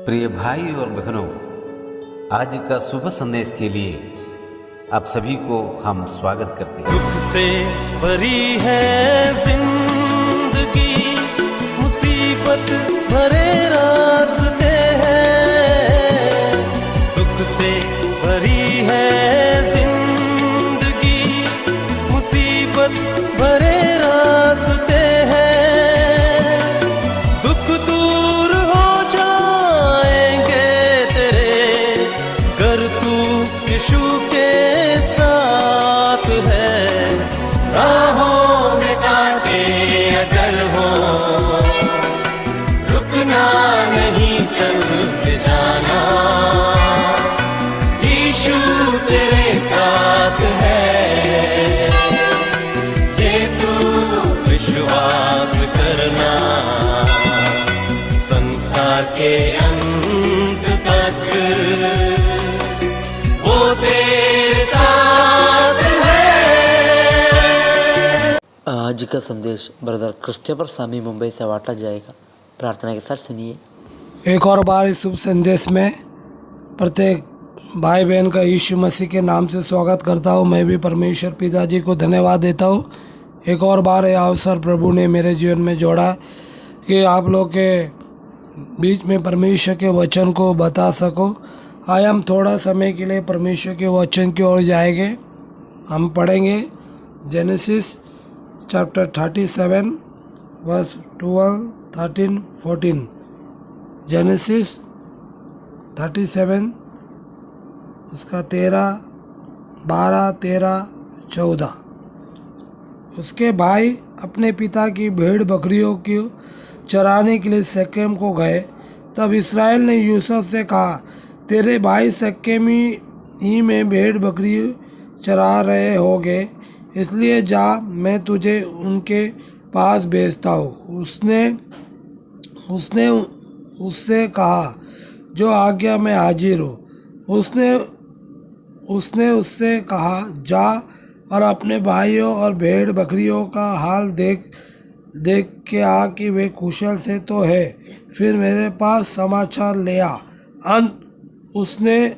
प्रिय भाई और बहनों, आज का शुभ संदेश के लिए आप सभी को हम स्वागत करते हैं। दुख से भरी है जिंदगी, मुसीबत भरे रास्ते हैं। दुख से भरी है जिंदगी, मुसीबत भरे रास्ते हैं। दुख दूर हो जाएंगे तेरे, गर तू यीशु के साथ है। राहों में कांटे अगर हो, रुकना नहीं, चलते जाना। यीशु तेरे साथ है, ये तू विश्वास करना। संसार के अंत तक वो तेरे साथ है। आज का संदेश ब्रदर क्रिस्टोफर स्वामी मुंबई से बांटा जाएगा। प्रार्थना के साथ सुनिए। एक और बार इस शुभ संदेश में प्रत्येक भाई बहन का यीशु मसीह के नाम से स्वागत करता हूँ। मैं भी परमेश्वर पिताजी को धन्यवाद देता हूँ। एक और बार यह अवसर प्रभु ने मेरे जीवन में जोड़ा कि आप लोग के बीच में परमेश्वर के वचन को बता सको। आइए हम थोड़ा समय के लिए परमेश्वर के वचन की ओर जाएंगे। हम पढ़ेंगे जेनेसिस चैप्टर 37 वर्स 12, 13, 14। जेनेसिस 37 उसका 13, 12, 13, 14। उसके भाई अपने पिता की भेड़ बकरियों को चराने के लिए शेकेम को गए। तब इस्राएल ने यूसुफ से कहा, तेरे भाई शेकेम ही में भेड़ बकरी चरा रहे होंगे, इसलिए जा, मैं तुझे उनके पास भेजता हूँ। उसने उससे कहा, जो आज्ञा में हाजिर हो। उसने उससे कहा, जा और अपने भाइयों और भेड़ बकरियों का हाल देख के आ कि वे कुशल से तो है, फिर मेरे पास समाचार ले आ। उसने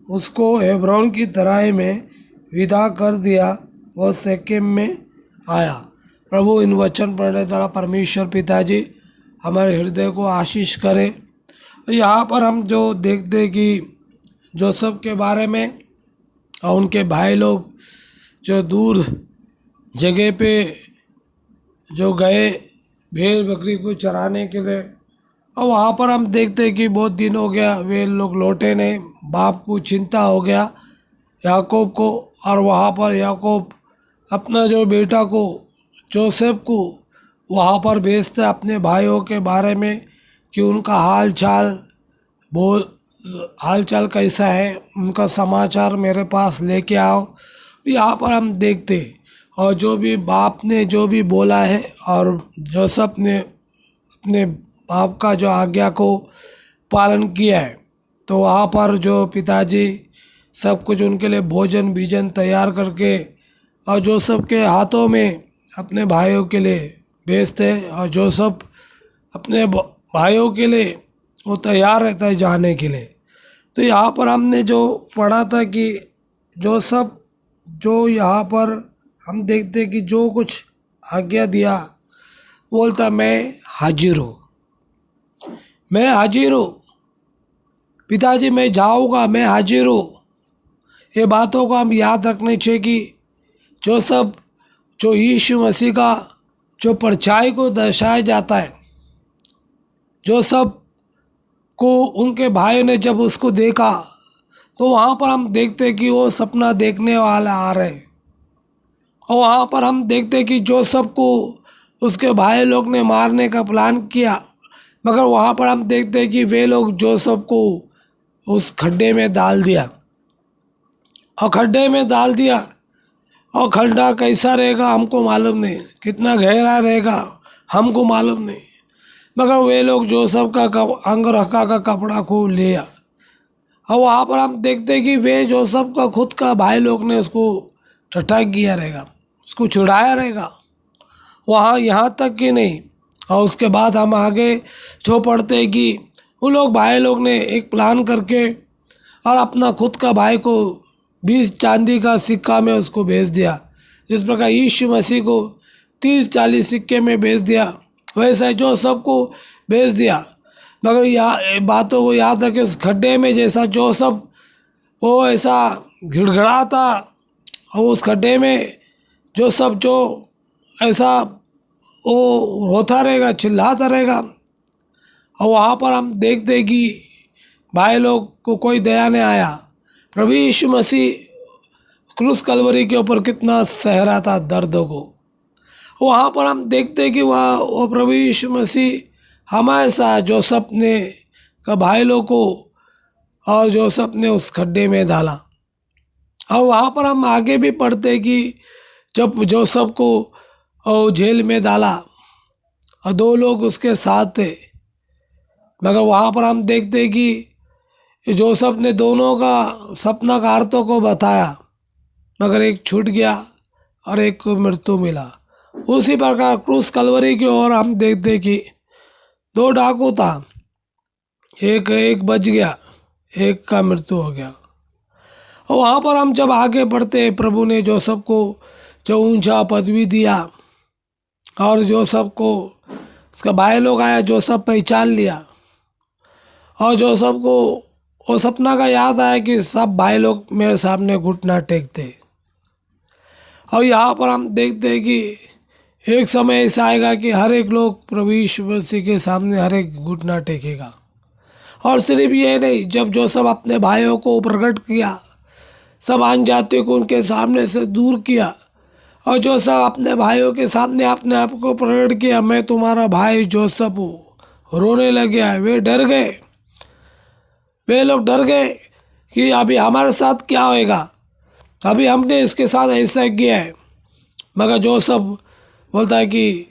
उसको हेब्रोन की तराई में विदा कर दिया और शेकेम में आया। प्रभु इन वचन पढ़ने द्वारा परमेश्वर पिताजी हमारे हृदय को आशीष करे। यहाँ पर हम जो देखते कि जोसेफ के बारे में और उनके भाई लोग जो दूर जगह पे जो गए भेड़ बकरी को चराने के लिए, और वहाँ पर हम देखते हैं कि बहुत दिन हो गया वे लोग लौटे नहीं। बाप को चिंता हो गया याकूब को, और वहाँ पर याकूब अपना जो बेटा को जोसेफ को वहाँ पर भेजते अपने भाइयों के बारे में कि उनका हाल चाल कैसा है, उनका समाचार मेरे पास लेके आओ। यहाँ पर हम देखते और जो भी बाप ने जो भी बोला है और जोसेफ ने अपने बाप का जो आज्ञा को पालन किया है, तो वहाँ पर जो पिताजी सब कुछ उनके लिए भोजन बीजन तैयार करके और जोसेफ के हाथों में अपने भाइयों के लिए भेजते, और जोसेफ अपने भाइयों के लिए वो तैयार रहता है जाने के लिए। तो यहाँ पर हमने जो पढ़ा था कि जोसेफ जो यहाँ पर हम देखते कि जो कुछ आज्ञा दिया, बोलता मैं हाजिर हूँ, मैं हाजिर हूँ पिताजी, मैं जाऊँगा, मैं हाजिर हूँ। ये बातों को हम याद रखने चाहिए कि जोसेफ जो यीशु मसीह का जो परछाई को दर्शाया जाता है, जोसेफ को उनके भाई ने जब उसको देखा तो वहाँ पर हम देखते कि वो सपना देखने वाला आ रहे, और वहाँ पर हम देखते कि जोसेफ को उसके भाई लोग ने मारने का प्लान किया, मगर वहाँ पर हम देखते कि वे लोग जोसेफ को उस खड्डे में डाल दिया, और खड्डे में डाल दिया। और खड्डा कैसा रहेगा हमको मालूम नहीं, कितना गहरा रहेगा हमको मालूम नहीं, मगर वे लोग जोसेफ का अंग रखा का कपड़ा को लिया, और वहाँ पर हम देखते कि वे जोसेफ का खुद का भाई लोग ने उसको ठट्ठा किया रहेगा, उसको छुड़ाया रहेगा वहाँ, यहाँ तक कि नहीं। और उसके बाद हम आगे जो पढ़ते हैं कि उन लोग भाई लोग ने एक प्लान करके और अपना खुद का भाई को 20 चांदी का सिक्का में उसको भेज दिया। जिस प्रकार यीशु मसीह को 30-40 सिक्के में भेज दिया, वैसा जो सबको भेज दिया। मगर बातों को याद रखें, उस खड्डे में जैसा जो सब वो ऐसा गिड़गड़ाता, और उस खड्डे में जो सब जो ऐसा वो रोता रहेगा, चिल्लाता रहेगा। और वहाँ पर हम देखते कि भाई लोग को कोई दया नहीं आया। प्रभु यीशु मसीह क्रूस कलवरी के ऊपर कितना सह रहा था दर्दों को। वहाँ पर हम देखते कि वहाँ वो प्रभु यीशु मसीह हमारे साथ जोसेफ ने का भाई लोग को और जोसेफ ने उस खड्डे में डाला। और वहाँ पर हम आगे भी पढ़ते कि जब जोसेफ को और जेल में डाला और 2 लोग उसके साथ थे, मगर वहाँ पर हम देखते कि जोसेफ ने दोनों का सपना का अर्थों को बताया, मगर एक छूट गया और एक को मृत्यु मिला। उसी प्रकार क्रूस कलवरी की ओर हम देखते कि 2 डाकू था, एक बच गया, एक का मृत्यु हो गया। और वहाँ पर हम जब आगे बढ़ते, प्रभु ने जोसेफ को जो ऊंचा पदवी दिया और जोसेफ को उसका भाई लोग आया, जोसेफ पहचान लिया और जोसेफ को वो सपना का याद आया कि सब भाई लोग मेरे सामने घुटना टेकते। और यहाँ पर हम देखते हैं कि एक समय ऐसा आएगा कि हर एक लोग प्रभु यीशु मसीह के सामने हर एक घुटना टेकेगा। और सिर्फ ये नहीं, जब जोसेफ अपने भाइयों को प्रकट किया, सब आन जातियों को उनके सामने से दूर किया, और जोसेफ अपने भाइयों के सामने अपने आप को प्रकट किया, मैं तुम्हारा भाई जोसेफ हूँ, रोने लग गया। वे डर गए, वे लोग डर गए कि अभी हमारे साथ क्या होएगा, अभी हमने इसके साथ ऐसा किया है। मगर जोसेफ बोलता है कि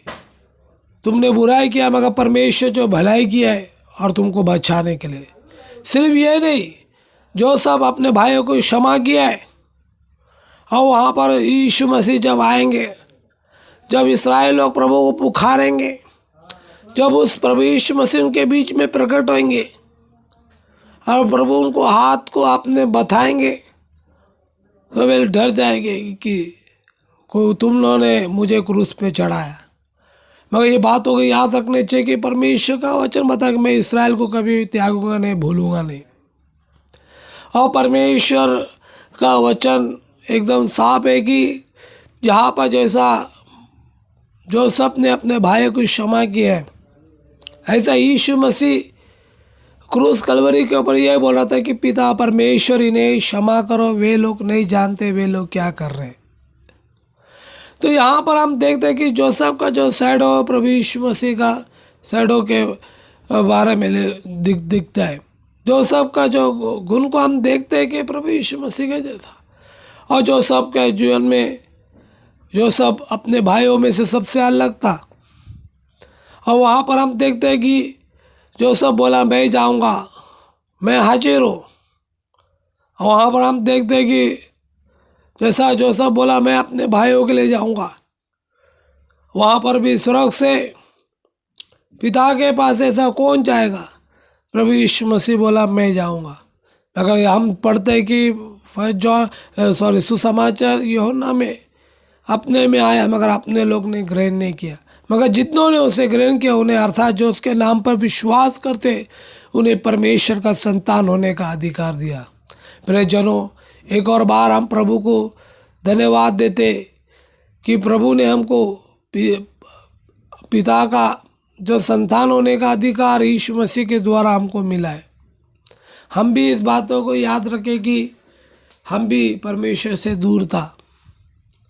तुमने बुराई किया, मगर परमेश्वर जो भलाई किया है और तुमको बचाने के लिए। सिर्फ ये नहीं, जोसेफ अपने भाइयों को क्षमा किया है। और वहाँ पर यीशु मसीह जब आएंगे, जब इस्राएल लोग प्रभु को पुकारेंगे, जब उस प्रभु यीशु मसीह उनके बीच में प्रकट होंगे और प्रभु उनको हाथ को अपने बताएंगे, तो वे डर जाएंगे कि तुम लोगों ने मुझे क्रूस पे चढ़ाया। मगर ये बातों को याद रखने चाहिए कि परमेश्वर का वचन बता कि मैं इस्राएल को कभी त्यागूंगा नहीं, भूलूंगा नहीं। और परमेश्वर का वचन एकदम साफ है कि जहाँ पर जैसा जोसेफ ने अपने भाई को क्षमा किया है, ऐसा यीशु मसीह क्रूस कलवरी के ऊपर यह बोल रहा था कि पिता परमेश्वर इन्हें क्षमा करो, वे लोग नहीं जानते वे लोग क्या कर रहे हैं। तो यहाँ पर हम देखते हैं कि जोसेफ का जो शैडो प्रभु यीशु मसीह का शैडो के बारे में दिखता है। जोसेफ का जो गुण को हम देखते हैं कि प्रभु यीशु मसीह का जैसा। और जोसेफ के जीवन में जोसेफ अपने भाइयों में से सबसे अलग था। और वहाँ पर हम देखते हैं कि जोसेफ बोला मैं जाऊँगा, मैं हाजिर हूँ। और वहाँ पर हम देखते हैं कि जैसा जोसेफ बोला मैं अपने भाइयों के लिए जाऊँगा, वहाँ पर भी स्वर्ग से पिता के पास ऐसा कौन जाएगा? प्रभु यीशु मसीह बोला मैं जाऊँगा। अगर हम पढ़ते हैं कि सुसमाचार यूहन्ना में अपने में आया, मगर अपने लोग ने ग्रहण नहीं किया। मगर जितनों ने उसे ग्रहण किया, उन्हें अर्थात जो उसके नाम पर विश्वास करते, उन्हें परमेश्वर का संतान होने का अधिकार दिया। प्रियजनों, एक और बार हम प्रभु को धन्यवाद देते कि प्रभु ने हमको पिता का जो संतान होने का अधिकार यीशु मसीह के द्वारा हमको मिला है। हम भी इस बातों को याद रखें कि हम भी परमेश्वर से दूर था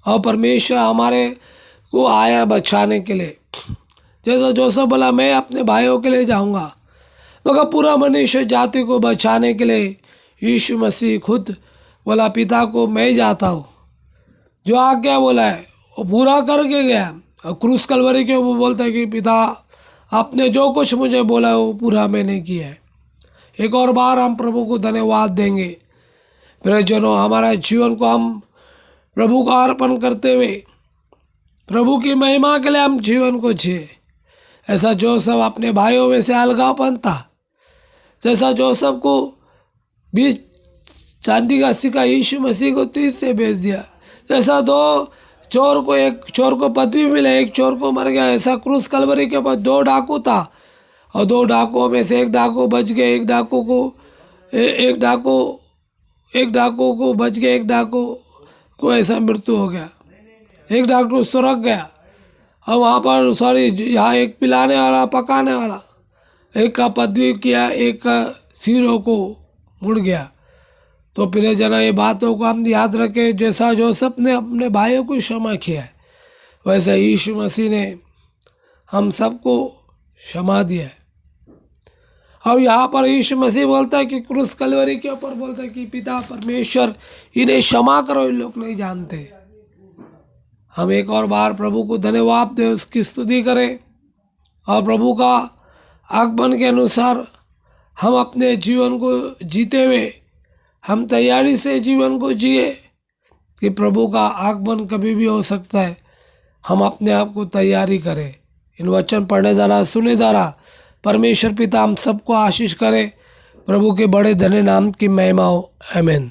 और परमेश्वर हमारे को आया बचाने के लिए। जैसा जोसेफ बोला मैं अपने भाइयों के लिए जाऊंगा, मगर पूरा मनुष्य जाति को बचाने के लिए यीशु मसीह खुद बोला पिता को मैं जाता हूँ। जो आज्ञा बोला है वो पूरा करके गया। और क्रूस कलवरी के वो बोलता है कि पिता आपने जो कुछ मुझे बोला है वो पूरा मैंने किया है। एक और बार हम प्रभु को धन्यवाद देंगे। प्रियजनों, हमारा जीवन को हम प्रभु को अर्पण करते हुए प्रभु की महिमा के लिए हम जीवन को जिए। ऐसा जोसेफ अपने भाइयों में से अलगावपन था, जैसा जोसेफ को 20 चांदी का सिक्का यीशु मसीह को 30 से बेच दिया, जैसा एक चोर को पदवी मिले, एक चोर को मर गया, ऐसा क्रूस कलवरी के पास 2 डाकू था और 2 डाकुओं में से एक डाकू बच गए, एक डाकू को बच गया, एक डाकू को ऐसा मृत्यु हो गया, एक डाकू सुरग गया। और वहाँ पर यहाँ एक पिलाने वाला पकाने वाला, एक का पदवी किया, एक का सिरों को मुड़ गया। तो फिर जना ये बातों को हम याद रखें, जैसा जोसेफ ने अपने भाइयों को क्षमा किया है वैसे यीशु मसीह ने हम सबको क्षमा दिया है। और यहाँ पर यीशु मसीह बोलता है कि क्रूस कलवरी के ऊपर बोलता है कि पिता परमेश्वर इन्हें क्षमा करो, इन लोग नहीं जानते। हम एक और बार प्रभु को धन्यवाद दें, उसकी स्तुति करें और प्रभु का आगमन के अनुसार हम अपने जीवन को जीते हुए हम तैयारी से जीवन को जिए कि प्रभु का आगमन कभी भी हो सकता है। हम अपने आप को तैयारी करें। इन वचन पढ़ने द्वारा सुने द्वारा परमेश्वर पिता हम सबको आशीष करे। प्रभु के बड़े धन्य नाम की महिमा हो। आमीन।